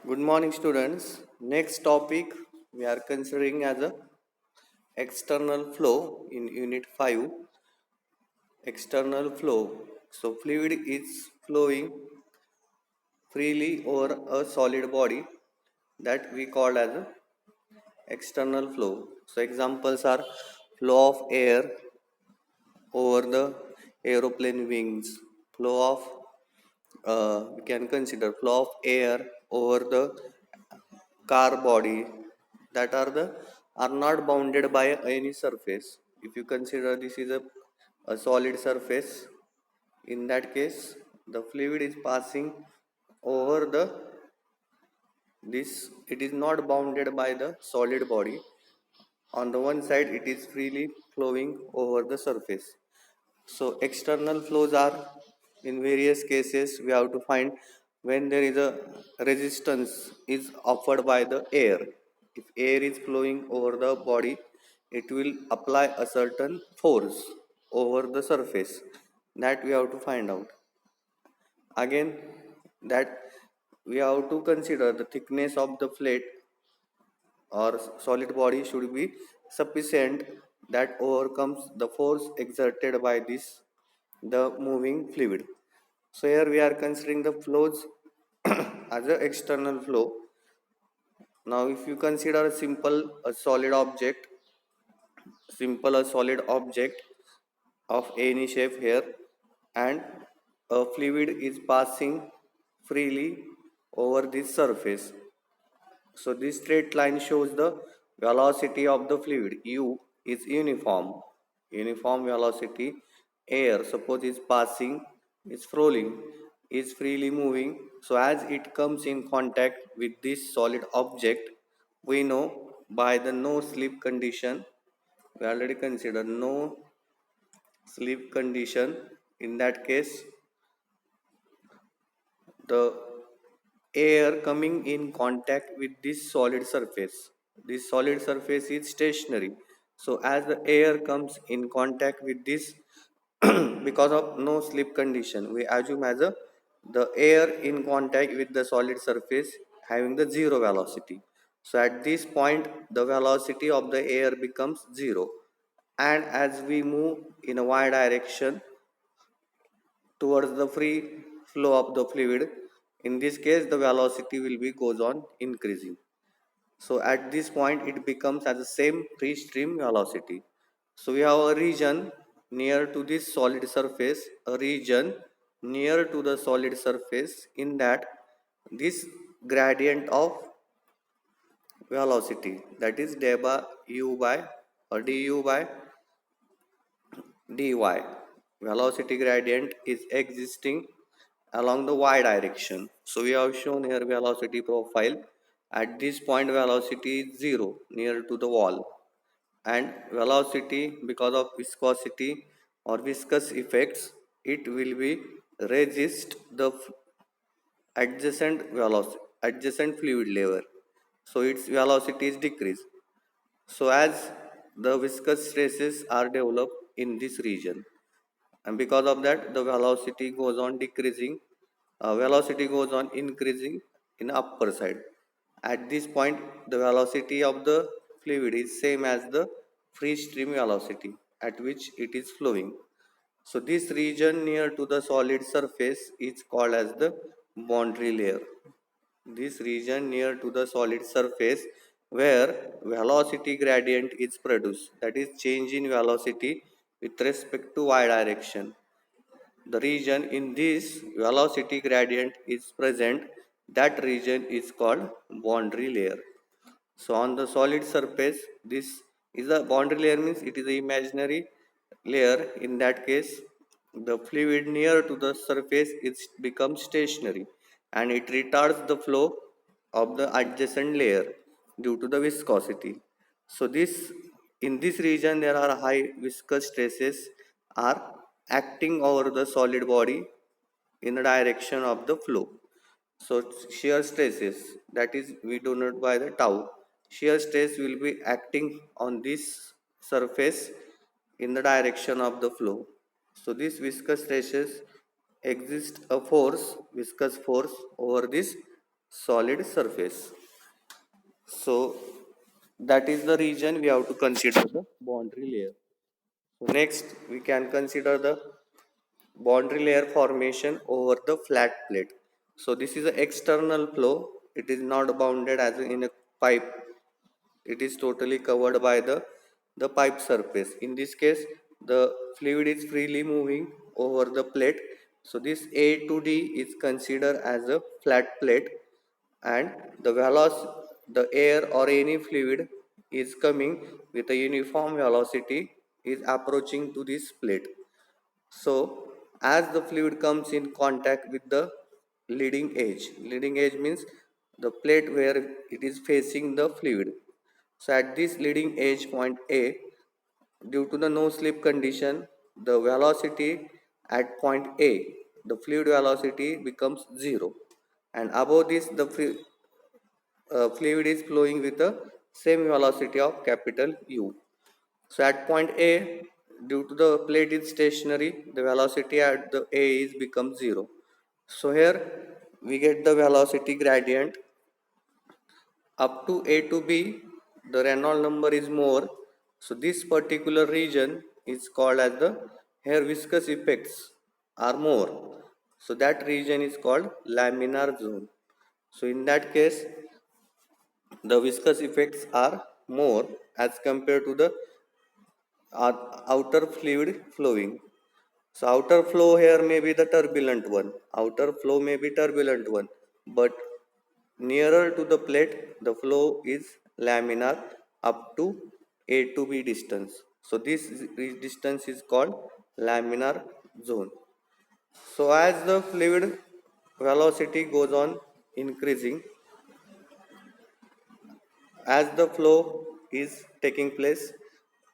Good morning, students. Next topic we are considering as a external flow in Unit 5. External flow. So, fluid is flowing freely over a solid body that we call as a external flow. So, examples are flow of air over the aeroplane wings, flow of we can consider flow of air over the car body that are not bounded by any surface. If you consider this is a solid surface, in that case the fluid is passing over the this, it is not bounded by the solid body. On the one side it is freely flowing over the surface. So external flows are in various cases we have to find when there is a resistance is offered by the air. If air is flowing over the body, it will apply a certain force over the surface that we have to find out. Again, that we have to consider the thickness of the plate or solid body should be sufficient that overcomes the force exerted by this the moving fluid. So here we are considering the flows as an external flow. Now if you consider a solid object, simple a solid object of any shape here, and a fluid is passing freely over this surface. So this straight line shows the velocity of the fluid. U is uniform. Uniform velocity. Air, suppose is passing, is flowing, is freely moving. So as it comes in contact with this solid object, we know by the no slip condition, we already considered no slip condition. In that case, the air coming in contact with this solid surface. This solid surface is stationary. So as the air comes in contact with this, because of no slip condition, we assume as a the air in contact with the solid surface having the zero velocity. So at this point, the velocity of the air becomes zero. And as we move in a y direction, towards the free flow of the fluid, in this case the velocity will be goes on increasing. So at this point it becomes as the same free stream velocity. So we have a region near to this solid surface, a region near to the solid surface, in that this gradient of velocity, that is d by u by or du by dy, velocity gradient is existing along the y direction. So we have shown here velocity profile. At this point velocity is 0 near to the wall, and velocity, because of viscosity or viscous effects, it will be resist the adjacent fluid level, so its velocity is decreased. So as the viscous stresses are developed in this region, and because of that the velocity goes on decreasing, velocity goes on increasing in upper side. At this point the velocity of the fluid is same as the free stream velocity at which it is flowing. So this region near to the solid surface is called as the boundary layer. This region near to the solid surface where velocity gradient is produced, that is change in velocity with respect to y direction, the region in this velocity gradient is present, that region is called boundary layer. So on the solid surface, this is a boundary layer, means it is an imaginary layer. In that case, the fluid near to the surface is becomes stationary, and it retards the flow of the adjacent layer due to the viscosity. So this, in this region there are high viscous stresses are acting over the solid body in the direction of the flow. So shear stresses, that is we denote by the tau. Shear stress will be acting on this surface in the direction of the flow. So this viscous stresses exist a force, viscous force over this solid surface. So that is the region we have to consider the boundary layer. So next we can consider the boundary layer formation over the flat plate. So this is an external flow. It is not bounded as in a pipe. It is totally covered by the pipe surface. In this case, the fluid is freely moving over the plate. So this A to D is considered as a flat plate, and the air or any fluid is coming with a uniform velocity is approaching to this plate. So as the fluid comes in contact with the leading edge means the plate where it is facing the fluid. So at this leading edge point A, due to the no slip condition, the velocity at point A, the fluid velocity becomes zero, and above this the fluid is flowing with the same velocity of capital U. So at point A, due to the plate is stationary, the velocity at the A is become zero. So here we get the velocity gradient up to A to B. The Reynolds number is more. So this particular region is called as the here viscous effects are more. So that region is called laminar zone. So in that case, the viscous effects are more as compared to the outer fluid flowing. So outer flow here may be the turbulent one. Outer flow may be turbulent one, but nearer to the plate, the flow is laminar up to A to B distance. So this distance is called laminar zone. So as the fluid velocity goes on increasing, as the flow is taking place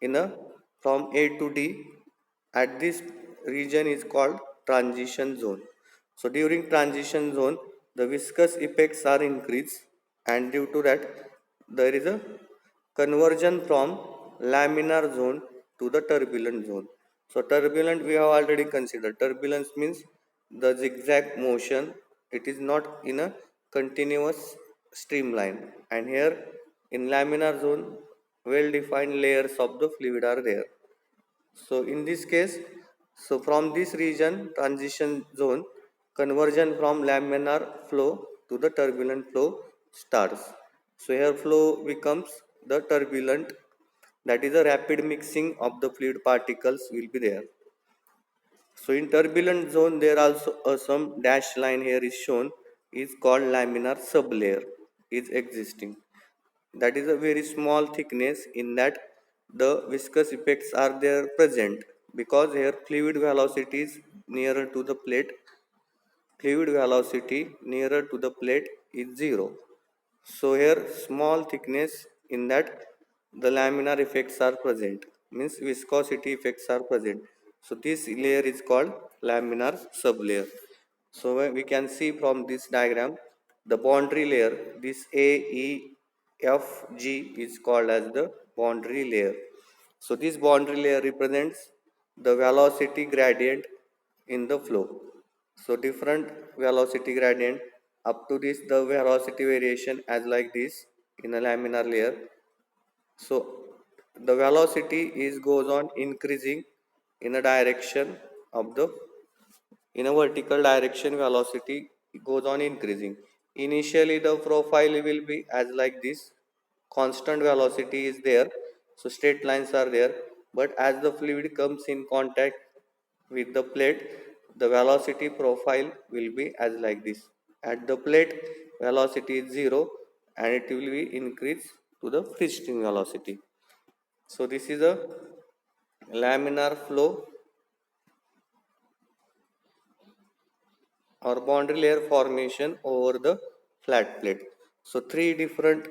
in a from A to D, at this region is called transition zone. So during transition zone, the viscous effects are increased, and due to that there is a conversion from laminar zone to the turbulent zone. So turbulent we have already considered. Turbulence means the zigzag motion. It is not in a continuous streamline, and here in laminar zone well defined layers of the fluid are there. So in this case, so from this region transition zone, conversion from laminar flow to the turbulent flow starts. So here flow becomes the turbulent, that is a rapid mixing of the fluid particles will be there. So in turbulent zone, there also some dashed line here is shown is called laminar sublayer is existing. That is a very small thickness in that the viscous effects are there present, because here fluid velocity is nearer to the plate. Fluid velocity nearer to the plate is zero. So here small thickness in that the laminar effects are present, means viscosity effects are present. So this layer is called laminar sublayer. So we can see from this diagram the boundary layer, this AEFG is called as the boundary layer. So this boundary layer represents the velocity gradient in the flow. So different velocity gradient up to this the velocity variation as like this in a laminar layer. So the velocity is goes on increasing in a direction of the in a vertical direction velocity goes on increasing. Initially the profile will be as like this, constant velocity is there, so straight lines are there, but as the fluid comes in contact with the plate, the velocity profile will be as like this. At the plate velocity is zero, and it will be increased to the free stream velocity. So this is a laminar flow or boundary layer formation over the flat plate. So three different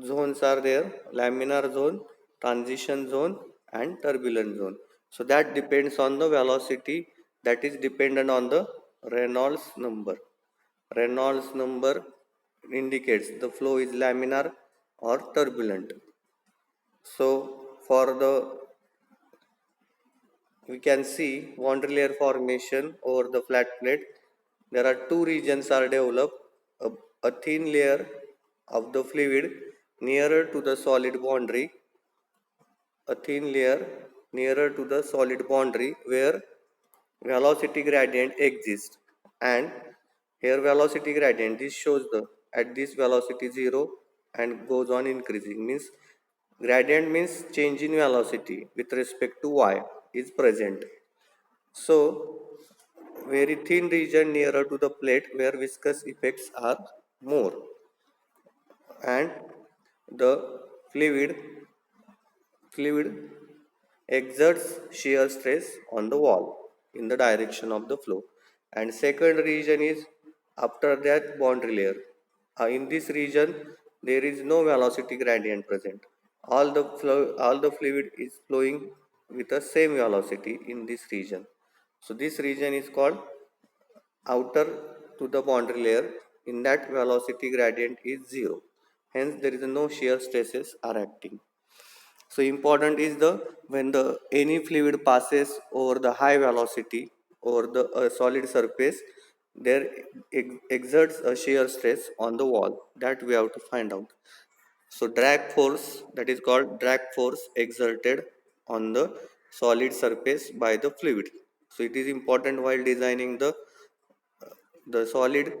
zones are there: laminar zone, transition zone, and turbulent zone. So that depends on the velocity, that is dependent on the Reynolds number. Reynolds number indicates the flow is laminar or turbulent. So for the we can see boundary layer formation over the flat plate. There are two regions are developed, a a thin layer of the fluid nearer to the solid boundary, a thin layer nearer to the solid boundary where velocity gradient exists. And here velocity gradient, this shows the at this velocity 0 and goes on increasing, means gradient means change in velocity with respect to y is present. So very thin region nearer to the plate where viscous effects are more, and the fluid fluid exerts shear stress on the wall in the direction of the flow. And second region is after that boundary layer. In this region there is no velocity gradient present. All the fluid is flowing with the same velocity in this region. So this region is called outer to the boundary layer. In that velocity gradient is zero, hence there is no shear stresses are acting. So important is the when the any fluid passes over the high velocity over the solid surface, there exerts a shear stress on the wall that we have to find out. So drag force, that is called drag force exerted on the solid surface by the fluid. So it is important while designing the solid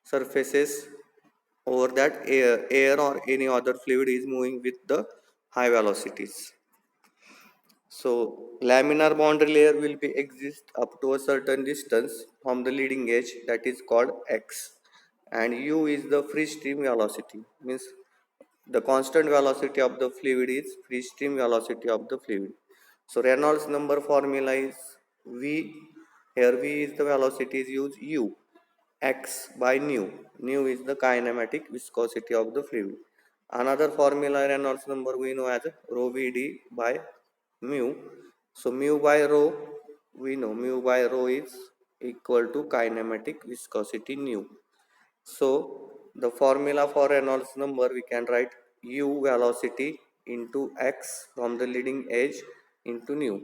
surfaces over that air or any other fluid is moving with the high velocities. So laminar boundary layer will be exist up to a certain distance from the leading edge, that is called x, and u is the free stream velocity, means the constant velocity of the fluid is free stream velocity of the fluid. So Reynolds number formula is v. Here v is the velocity is used u, x by nu. Nu is the kinematic viscosity of the fluid. Another formula Reynolds number we know as rho vd by mu. So mu by rho, we know mu by rho is equal to kinematic viscosity nu. So the formula for Reynolds number we can write u velocity into x from the leading edge into nu.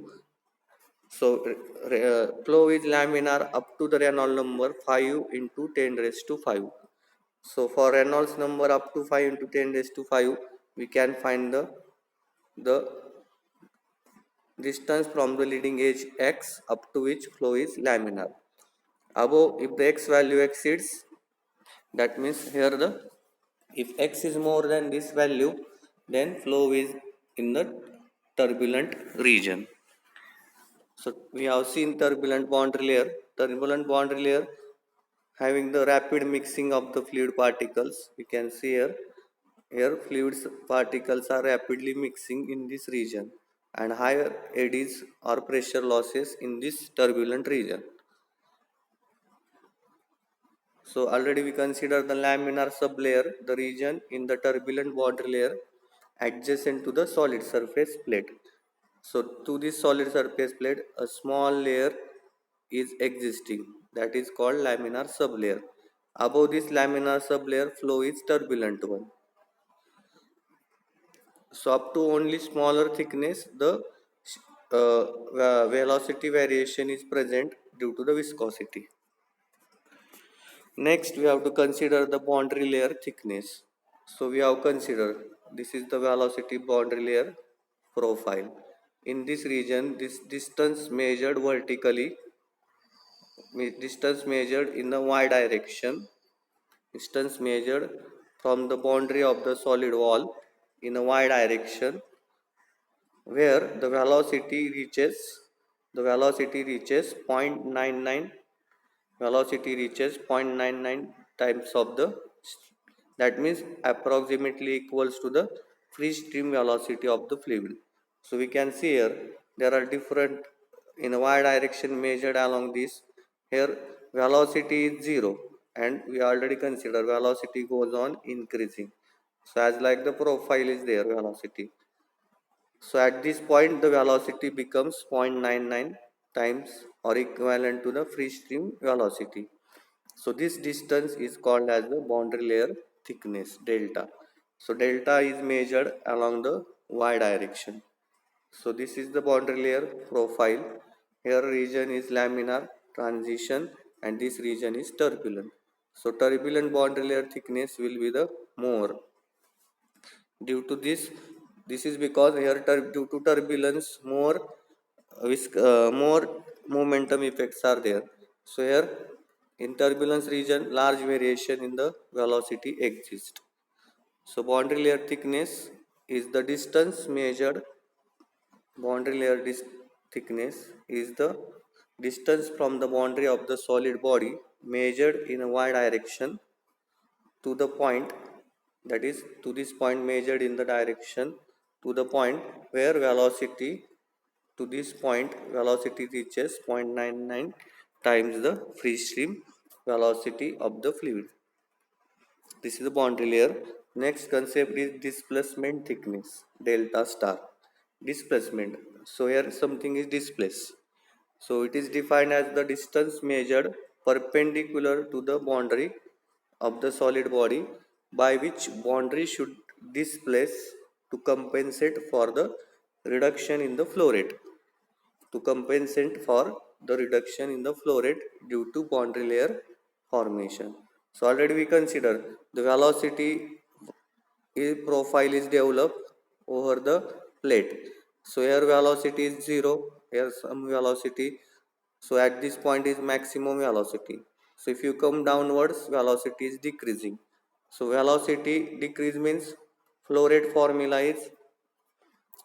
So flow is laminar up to the Reynolds number 5 into 10 raised to 5. So for Reynolds number up to 5 into 10 raised to 5, we can find the distance from the leading edge x up to which flow is laminar. Above, if the x value exceeds, that means here the if x is more than this value, then flow is in the turbulent region. So we have seen turbulent boundary layer. Turbulent boundary layer having the rapid mixing of the fluid particles. We can see here. Here fluids particles are rapidly mixing in this region, and higher eddies or pressure losses in this turbulent region. So already we consider the laminar sublayer, the region in the turbulent boundary layer adjacent to the solid surface plate. So to this solid surface plate, a small layer is existing, that is called laminar sublayer. Above this laminar sublayer, flow is turbulent one. So up to only smaller thickness, the velocity variation is present due to the viscosity. Next, we have to consider the boundary layer thickness. So we have considered this is the velocity boundary layer profile. In this region, this distance measured vertically, distance measured in the y direction, distance measured from the boundary of the solid wall in a y direction, where the velocity reaches 0.99, velocity reaches 0.99 times of the, that means approximately equals to the free stream velocity of the fluid. So we can see here there are different in a y direction measured along this. Here velocity is 0, and we already consider velocity goes on increasing. So as like the profile is there velocity. So at this point the velocity becomes 0.99 times or equivalent to the free stream velocity. So this distance is called as the boundary layer thickness, delta. So delta is measured along the y direction. So this is the boundary layer profile. Here region is laminar transition and this region is turbulent. So turbulent boundary layer thickness will be the more. Due to this is because here due to turbulence more momentum effects are there. So here in turbulence region large variation in the velocity exists. So boundary layer thickness is the distance measured. Boundary layer thickness is the distance from the boundary of the solid body measured in a y direction to the point, that is to this point measured in the direction to the point where velocity, to this point velocity reaches 0.99 times the free stream velocity of the fluid. This is the boundary layer. Next concept is displacement thickness, delta star. Displacement, so here something is displaced. So it is defined as the distance measured perpendicular to the boundary of the solid body by which boundary should displace to compensate for the reduction in the flow rate. To compensate for the reduction in the flow rate due to boundary layer formation. So already we consider the velocity profile is developed over the plate. So here velocity is 0, here some velocity. So at this point is maximum velocity. So if you come downwards, velocity is decreasing. So velocity decrease means flow rate formula is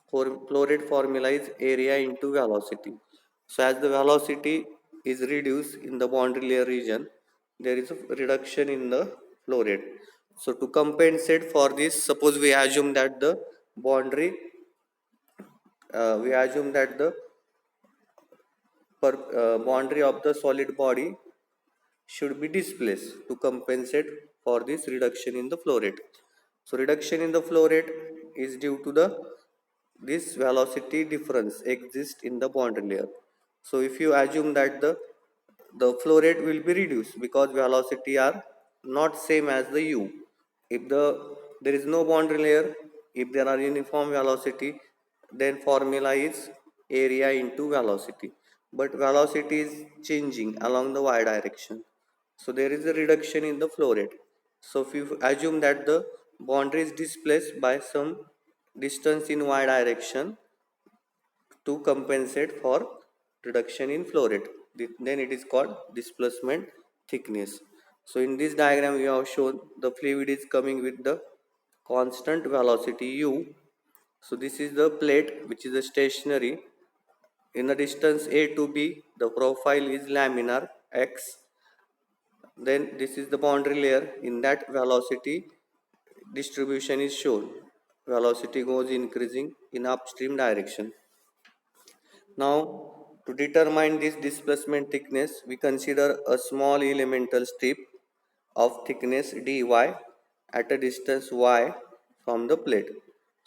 flow rate formula is area into velocity. So as the velocity is reduced in the boundary layer region, there is a reduction in the flow rate. So to compensate for this, suppose we assume that the boundary, boundary of the solid body should be displaced to compensate for this reduction in the flow rate. So reduction in the flow rate is due to the this velocity difference exists in the boundary layer. So if you assume that the flow rate will be reduced because velocity are not same as the u. If there is no boundary layer, if there are uniform velocity, then formula is area into velocity. But velocity is changing along the y direction, so there is a reduction in the flow rate. So if you assume that the boundary is displaced by some distance in y direction to compensate for reduction in flow rate, then it is called displacement thickness. So in this diagram we have shown the fluid is coming with the constant velocity u. So this is the plate which is a stationary. In the distance a to b, the profile is laminar x. Then this is the boundary layer. In that velocity distribution is shown. Velocity goes increasing in upstream direction. Now, to determine this displacement thickness, we consider a small elemental strip of thickness dy at a distance y from the plate.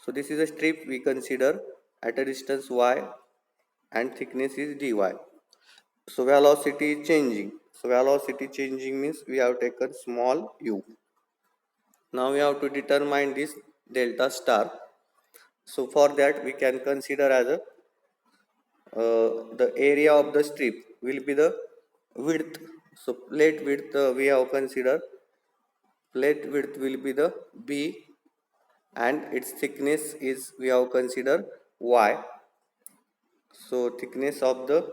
So, this is a strip we consider at a distance y and thickness is dy. So, velocity is changing. So, velocity changing means we have taken small u. Now, we have to determine this delta star. So, for that we can consider as a the area of the strip will be the width. So plate width we have considered. Plate width will be the b and its thickness is we have considered y. So thickness of the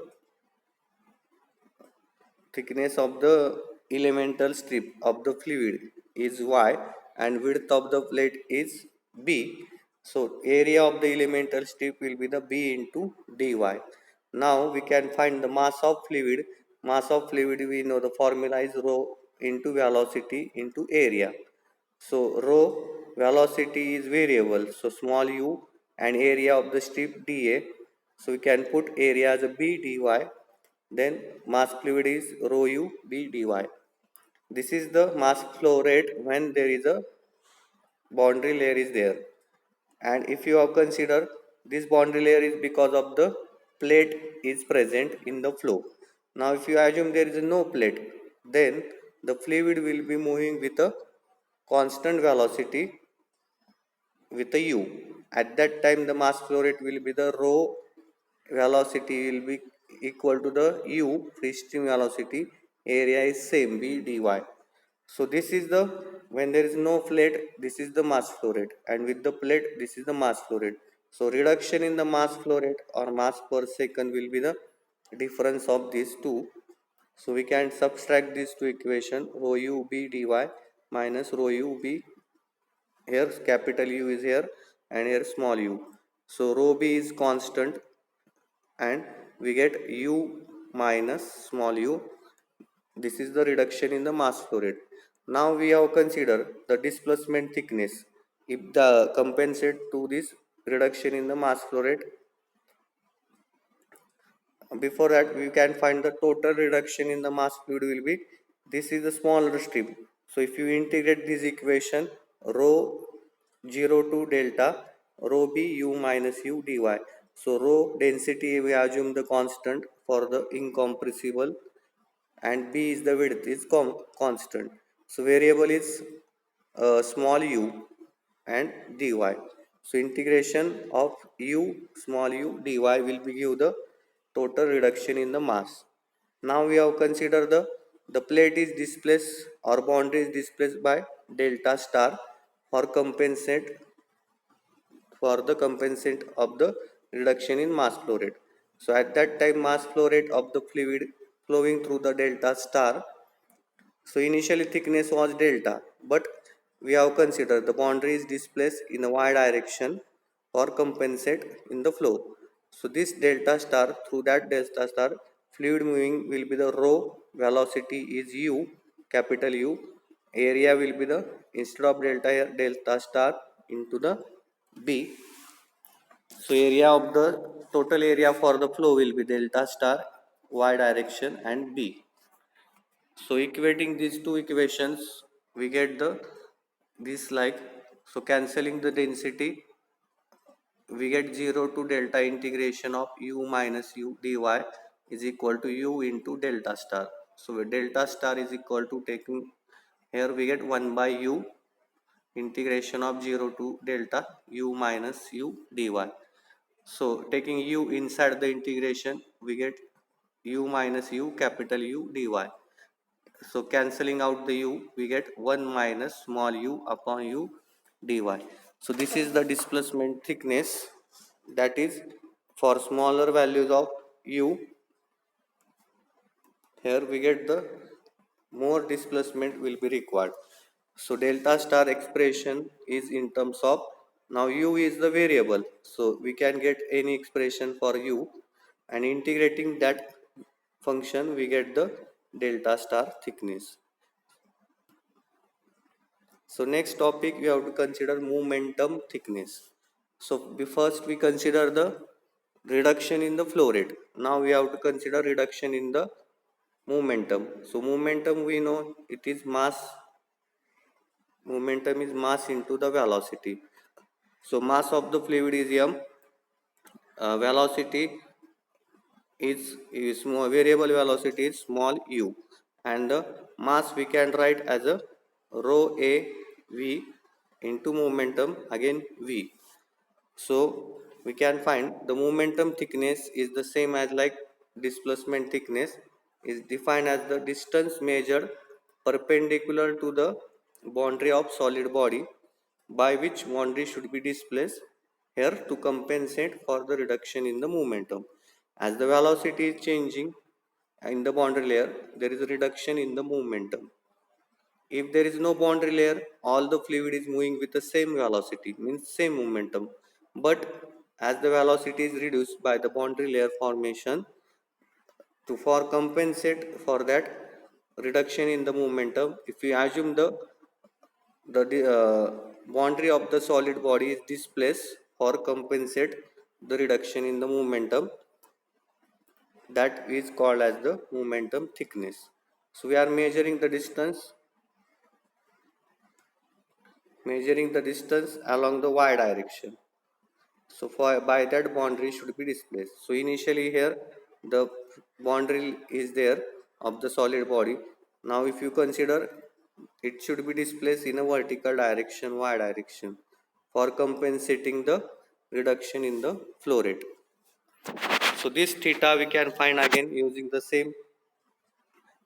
elemental strip of the fluid is y and width of the plate is b. So area of the elemental strip will be the b into dy. Now we can find the mass of fluid. Mass of fluid we know the formula is rho into velocity into area. So rho velocity is variable, so small u, and area of the strip dA. So we can put area as a b dy. Then mass fluid is rho u b dy. This is the mass flow rate when there is a boundary layer is there. And if you have considered this boundary layer is because of the plate is present in the flow. Now if you assume there is no plate, then the fluid will be moving with a constant velocity with a u. At that time the mass flow rate will be the rho velocity will be equal to the u free stream velocity, area is same b dy. So this is the, when there is no plate, this is the mass flow rate, and with the plate, this is the mass flow rate. So reduction in the mass flow rate or mass per second will be the difference of these two. So we can subtract these two equation, rho u b dy minus rho u b, here capital U is here and here small u. So rho b is constant and we get u minus small u. This is the reduction in the mass flow rate. Now we have considered the displacement thickness. If the compensate to this reduction in the mass flow rate, before that we can find the total reduction in the mass fluid will be, this is the smaller strip. So if you integrate this equation, rho 0 to delta rho b u minus u dy. So rho density we assume the constant for the incompressible, and b is the width is constant. So variable is small u and dy. So integration of u small u dy will be give the total reduction in the mass. Now we have considered the plate is displaced or boundary is displaced by delta star for compensate, for the compensate of the reduction in mass flow rate. So at that time mass flow rate of the fluid flowing through the delta star, so initially thickness was delta, but we have considered the boundary is displaced in a y direction for compensate in the flow. So this delta star, through that delta star fluid moving will be the rho, velocity is u, capital U, area will be the, instead of delta here delta star into the b. So area of the total area for the flow will be delta star y direction and b. So equating these two equations, we get the this like, so cancelling the density, we get 0 to delta integration of u minus u dy is equal to u into delta star. So delta star is equal to, taking here we get 1 by u integration of 0 to delta u minus u dy. So taking u inside the integration, we get u minus u capital U dy. So cancelling out the u, we get 1 minus small u upon u dy. So this is the displacement thickness, that is for smaller values of u, here we get the more displacement will be required. So delta star expression is in terms of, now u is the variable, so we can get any expression for u, and integrating that function we get the delta star thickness. So next topic we have to consider momentum thickness. So first we consider the reduction in the flow rate. Now we have to consider reduction in the momentum. So momentum we know it is mass, momentum is mass into the velocity. So mass of the fluid is m, velocity is small, variable velocity is small u, and the mass we can write as a rho a v into momentum again v. So we can find the momentum thickness is the same as like displacement thickness, is defined as the distance measured perpendicular to the boundary of solid body by which boundary should be displaced here to compensate for the reduction in the momentum. As the velocity is changing in the boundary layer, there is a reduction in the momentum. If there is no boundary layer, all the fluid is moving with the same velocity, means same momentum. But as the velocity is reduced by the boundary layer formation, to for compensate for that reduction in the momentum, if we assume the boundary of the solid body is displaced for compensate the reduction in the momentum, that is called as the momentum thickness. So we are measuring the distance along the y direction. So for by that boundary should be displaced. So initially here the boundary is there of the solid body. Now if you consider, it should be displaced in a vertical direction, y direction, for compensating the reduction in the flow rate. So this theta we can find again using the same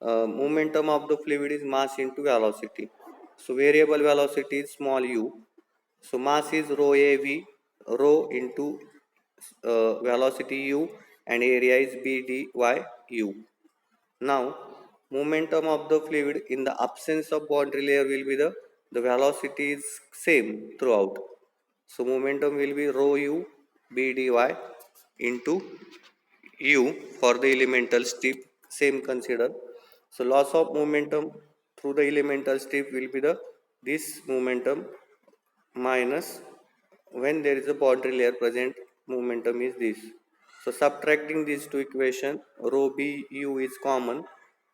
momentum of the fluid is mass into velocity. So variable velocity is small u. So mass is rho a v, rho into velocity u, and area is b dy u. Now, momentum of the fluid in the absence of boundary layer will be the velocity is same throughout. So momentum will be rho u b dy into u for the elemental strip, same consider. So loss of momentum through the elemental strip will be the this momentum minus when there is a boundary layer present, momentum is this. So subtracting these two equation, rho b u is common,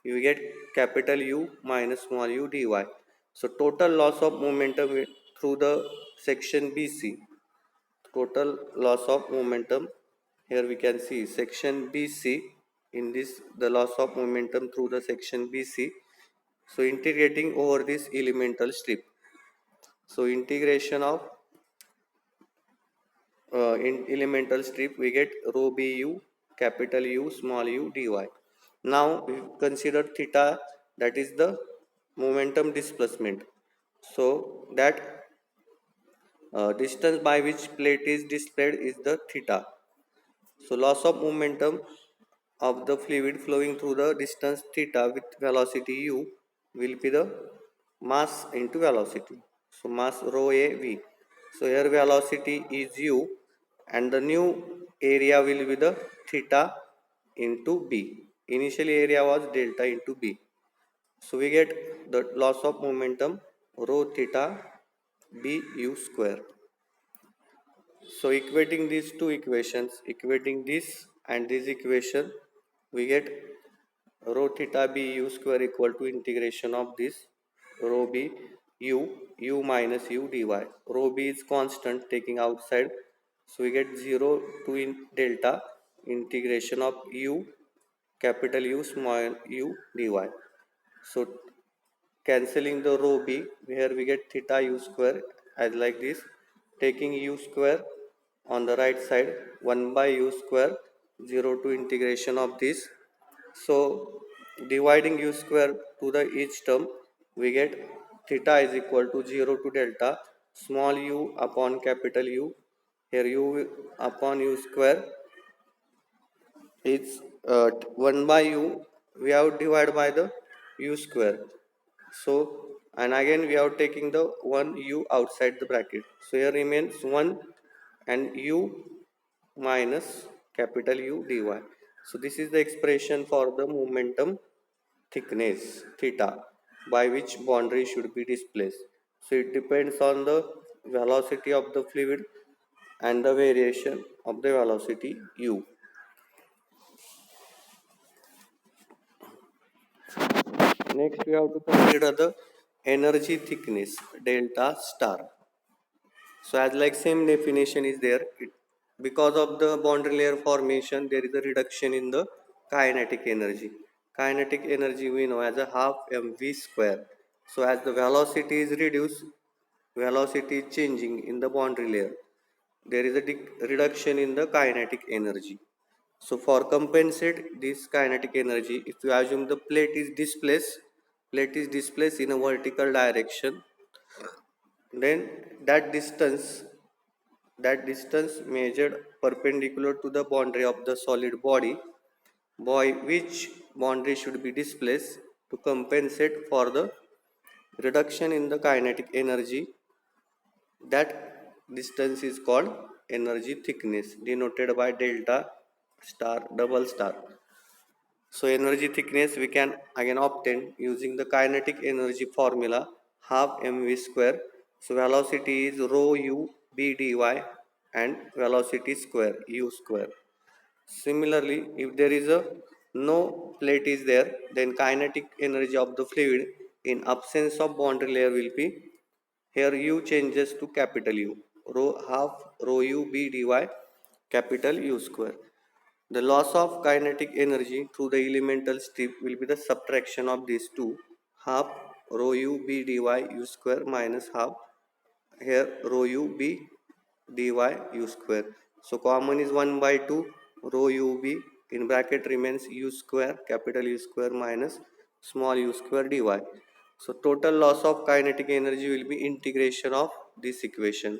you get capital U minus small u dy. So total loss of momentum through the section BC, total loss of momentum, here we can see section BC, in this the loss of momentum through the section BC. So integrating over this elemental strip, so integration of in elemental strip we get rho bu capital U small u dy. Now we consider theta, that is the momentum displacement. So that distance by which plate is displayed is the theta. So loss of momentum of the fluid flowing through the distance theta with velocity u will be the mass into velocity. So mass rho a v. So here velocity is u and the new area will be the theta into b. Initially area was delta into b. So we get the loss of momentum rho theta b u square. So equating these two equations, equating this and this equation, we get rho theta b u square equal to integration of this rho b u, u minus u dy. Rho b is constant taking outside, so we get 0 to in delta integration of u capital U small u dy. So cancelling the rho b, here we get theta u square as like this, taking u square on the right side, 1 by u square, 0 to integration of this. So dividing u square to the each term, we get theta is equal to 0 to delta small u upon capital U. Here u upon u square is 1 by u, we have divided by the u square. So and again we are taking the 1 u outside the bracket. So here remains 1 and u minus capital U dy. So this is the expression for the momentum thickness theta by which boundary should be displaced. So it depends on the velocity of the fluid and the variation of the velocity u. Next we have to consider the energy thickness delta star. So as like same definition is there, because of the boundary layer formation, there is a reduction in the kinetic energy. Kinetic energy we know as a half mv square. So as the velocity is reduced, velocity is changing in the boundary layer. There is a reduction in the kinetic energy. So for compensate this kinetic energy, if you assume the plate is displaced in a vertical direction, then that distance measured perpendicular to the boundary of the solid body, by which boundary should be displaced to compensate for the reduction in the kinetic energy. That distance is called energy thickness, denoted by delta star double star. So energy thickness we can again obtain using the kinetic energy formula half mv square. So velocity is rho u b dy and velocity square u square. Similarly, if there is a no plate is there, then kinetic energy of the fluid in absence of boundary layer will be, here u changes to capital U, rho half rho u b dy capital U square. The loss of kinetic energy through the elemental strip will be the subtraction of these two, half rho u b dy u square minus half here rho u b dy u square. So common is 1 by 2 rho u b, in bracket remains u square capital U square minus small u square dy. So total loss of kinetic energy will be integration of this equation.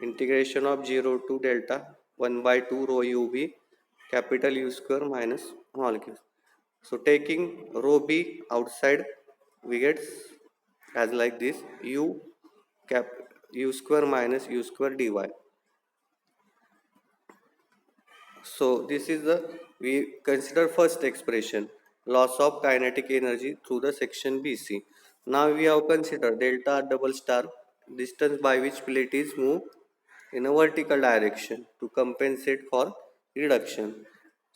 Integration of 0 to delta 1 by 2 rho ub capital U square minus small q. So taking rho b outside, we get as like this u cap u square minus u square dy. So this is the, we consider first expression, loss of kinetic energy through the section BC. Now we have considered delta double star, distance by which plate is moved in a vertical direction to compensate for reduction.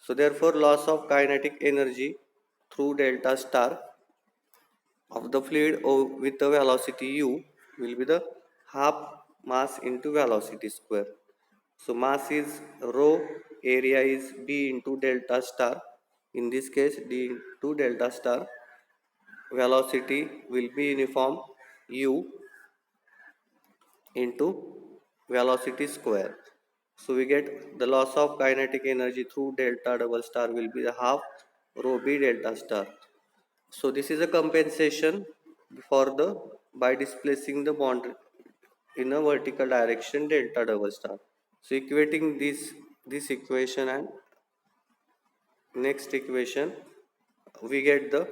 So therefore loss of kinetic energy through delta star of the fluid with the velocity u will be the half mass into velocity square. So mass is rho, area is b into delta star. In this case, d into delta star. Velocity will be uniform u into velocity square. So we get the loss of kinetic energy through delta double star will be the half rho b delta star. So this is a compensation for the by displacing the bond in a vertical direction delta double star. So equating this equation and next equation, we get the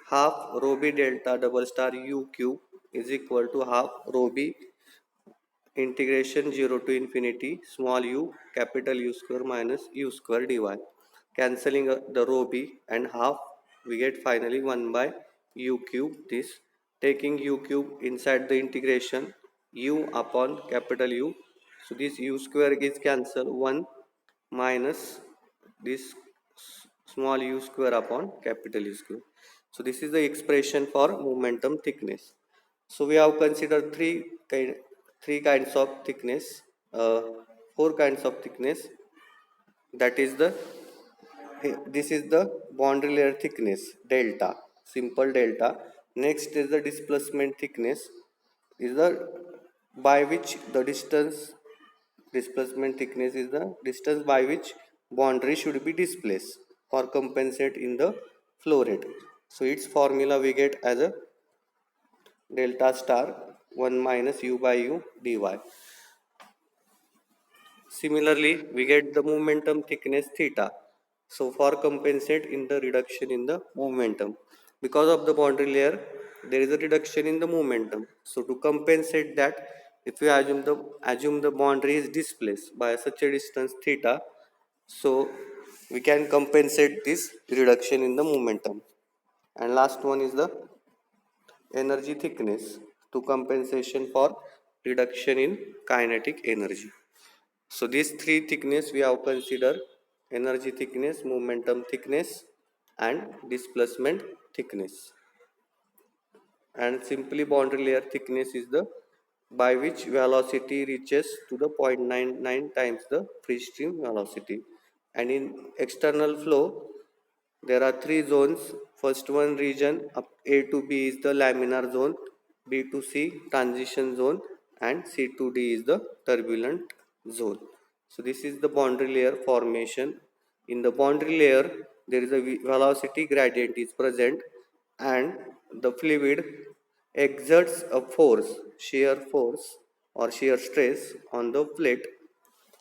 half rho b delta double star u cube is equal to half rho b integration 0 to infinity small u capital U square minus u square dy. Cancelling the rho b and half, we get finally 1 by u cube this. Taking u cube inside the integration, u upon capital U. So this u square is cancelled, 1 minus this small u square upon capital U square. So this is the expression for momentum thickness. So we have considered three kinds of thickness, uh, four kinds of thickness. That is the, this is the boundary layer thickness delta, simple delta. Next is the displacement thickness, is the by which the distance, displacement thickness is the distance by which boundary should be displaced for compensate in the flow rate. So its formula we get as a delta star 1 minus u by u dy. Similarly, we get the momentum thickness theta. So for compensate in the reduction in the momentum, because of the boundary layer, there is a reduction in the momentum. So to compensate that, if we assume the boundary is displaced by such a distance theta, so we can compensate this reduction in the momentum. And last one is the energy thickness to compensation for reduction in kinetic energy. So these three thickness we have considered: energy thickness, momentum thickness, and displacement thickness. And simply boundary layer thickness is the by which velocity reaches to the 0.99 times the free stream velocity. And in external flow, there are three zones. First one region up A to B is the laminar zone, B to C transition zone, and C to D is the turbulent zone. So this is the boundary layer formation. In the boundary layer, there is a velocity gradient is present, and the fluid exerts a force, shear force or shear stress on the plate.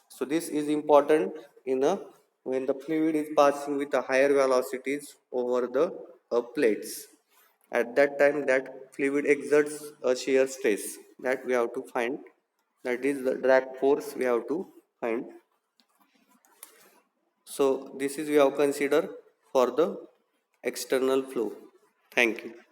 So this is important in a when the fluid is passing with a higher velocities over the plates. At that time, that fluid exerts a shear stress that we have to find. That is the drag force we have to find. So this is we have considered for the external flow. Thank you.